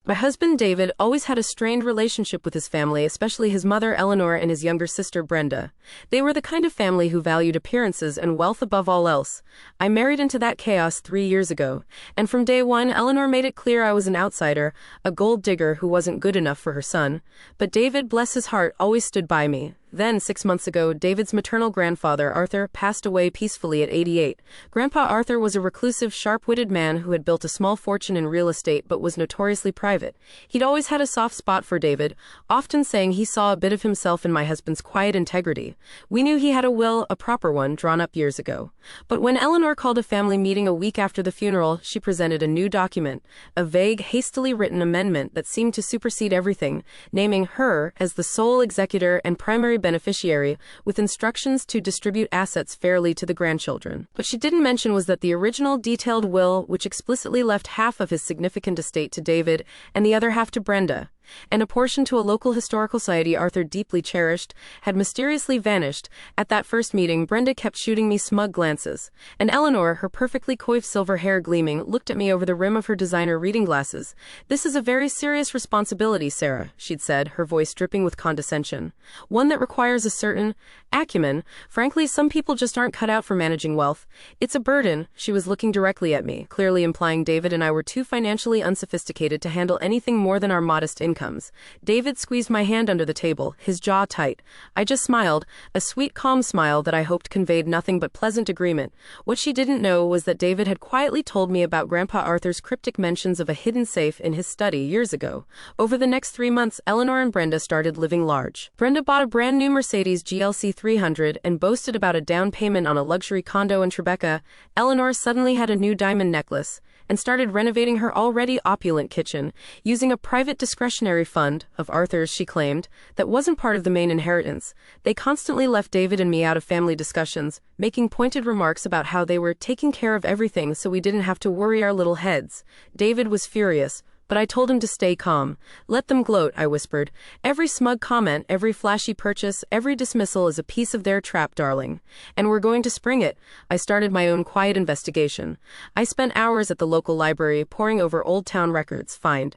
My husband David always had a strained relationship with his family, especially his mother Eleanor and his younger sister Brenda. They were the kind of family who valued appearances and wealth above all else. I married into that chaos 3 years ago, and from day one Eleanor made it clear I was an outsider, a gold digger who wasn't good enough for her son. But David, bless his heart, always stood by me. Then, 6 months ago, David's maternal grandfather, Arthur, passed away peacefully at 88. Grandpa Arthur was a reclusive, sharp-witted man who had built a small fortune in real estate but was notoriously private. He'd always had a soft spot for David, often saying he saw a bit of himself in my husband's quiet integrity. We knew he had a will, a proper one, drawn up years ago. But when Eleanor called a family meeting a week after the funeral, she presented a new document, a vague, hastily written amendment that seemed to supersede everything, naming her as the sole executor and primary beneficiary, with instructions to distribute assets fairly to the grandchildren. What she didn't mention was that the original detailed will, which explicitly left half of his significant estate to David and the other half to Brenda, and a portion to a local historical society Arthur deeply cherished, had mysteriously vanished. At that first meeting, Brenda kept shooting me smug glances, and Eleanor, her perfectly coiffed silver hair gleaming, looked at me over the rim of her designer reading glasses. "This is a very serious responsibility, Sarah," she'd said, her voice dripping with condescension. "One that requires a certain acumen. Frankly, some people just aren't cut out for managing wealth. It's a burden." She was looking directly at me, clearly implying David and I were too financially unsophisticated to handle anything more than our modest incomes. David squeezed my hand under the table, his jaw tight. I just smiled, a sweet, calm smile that I hoped conveyed nothing but pleasant agreement. What she didn't know was that David had quietly told me about Grandpa Arthur's cryptic mentions of a hidden safe in his study years ago. Over the next 3 months, Eleanor and Brenda started living large. Brenda bought a brand new Mercedes GLC 300 and boasted about a down payment on a luxury condo in Tribeca. Eleanor suddenly had a new diamond necklace and started renovating her already opulent kitchen, using a private discretionary fund, of Arthur's she claimed, that wasn't part of the main inheritance. They constantly left David and me out of family discussions, making pointed remarks about how they were taking care of everything so we didn't have to worry our little heads. David was furious, but I told him to stay calm. "Let them gloat," I whispered. "Every smug comment, every flashy purchase, every dismissal is a piece of their trap, darling. And we're going to spring it." I started my own quiet investigation. I spent hours at the local library poring over old town records, find